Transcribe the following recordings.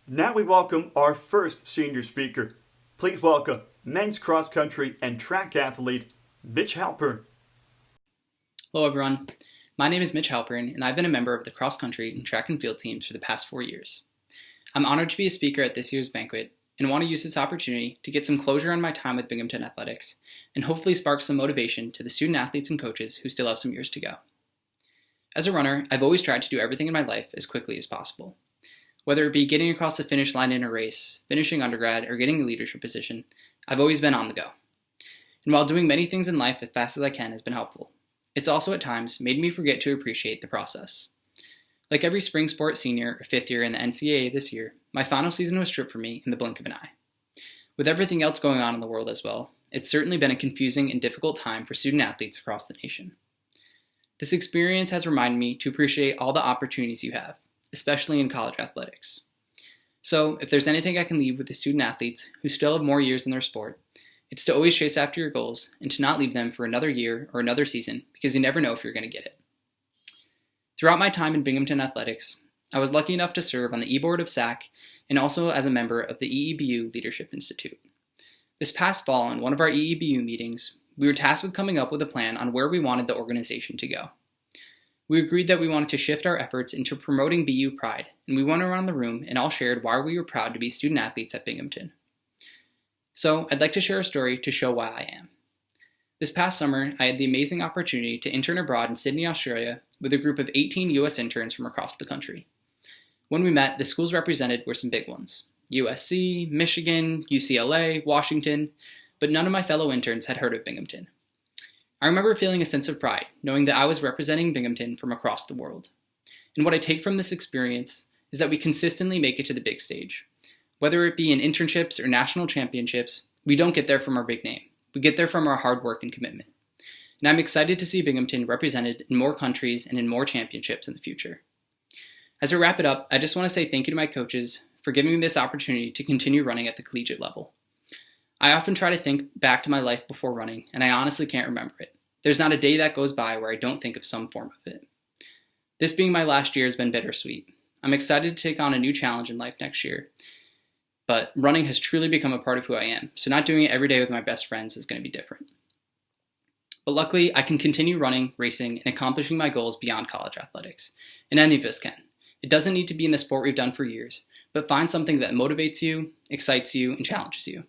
Now we welcome our first senior speaker. Please welcome men's cross country and track athlete, Mitch Halpern. Hello everyone, my name is Mitch Halpern and I've been a member of the cross country and track and field teams for the past 4 years. I'm honored to be a speaker at this year's banquet and want to use this opportunity to get some closure on my time with Binghamton Athletics and hopefully spark some motivation to the student athletes and coaches who still have some years to go. As a runner, I've always tried to do everything in my life as quickly as possible. Whether it be getting across the finish line in a race, finishing undergrad, or getting a leadership position, I've always been on the go. And while doing many things in life as fast as I can has been helpful, it's also at times made me forget to appreciate the process. Like every spring sport senior or fifth year in the NCAA this year, my final season was stripped from me in the blink of an eye. With everything else going on in the world as well, it's certainly been a confusing and difficult time for student athletes across the nation. This experience has reminded me to appreciate all the opportunities you have, especially in college athletics. So, if there's anything I can leave with the student athletes who still have more years in their sport, it's to always chase after your goals and to not leave them for another year or another season because you never know if you're going to get it. Throughout my time in Binghamton Athletics, I was lucky enough to serve on the e-board of SAC and also as a member of the EEBU Leadership Institute. This past fall, in one of our EEBU meetings, we were tasked with coming up with a plan on where we wanted the organization to go. We agreed that we wanted to shift our efforts into promoting BU pride, and we went around the room and all shared why we were proud to be student athletes at Binghamton. So, I'd like to share a story to show why I am. This past summer, I had the amazing opportunity to intern abroad in Sydney, Australia, with a group of 18 U.S. interns from across the country. When we met, the schools represented were some big ones: USC, Michigan, UCLA, Washington, but none of my fellow interns had heard of Binghamton. I remember feeling a sense of pride, knowing that I was representing Binghamton from across the world. And what I take from this experience is that we consistently make it to the big stage. Whether it be in internships or national championships, we don't get there from our big name. We get there from our hard work and commitment. And I'm excited to see Binghamton represented in more countries and in more championships in the future. As I wrap it up, I just want to say thank you to my coaches for giving me this opportunity to continue running at the collegiate level. I often try to think back to my life before running, and I honestly can't remember it. There's not a day that goes by where I don't think of some form of it. This being my last year has been bittersweet. I'm excited to take on a new challenge in life next year, but running has truly become a part of who I am, so not doing it every day with my best friends is going to be different. But luckily, I can continue running, racing, and accomplishing my goals beyond college athletics, and any of us can. It doesn't need to be in the sport we've done for years, but find something that motivates you, excites you, and challenges you.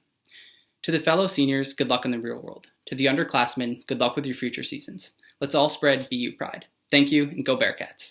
To the fellow seniors, good luck in the real world. To the underclassmen, good luck with your future seasons. Let's all spread BU pride. Thank you, and go Bearcats.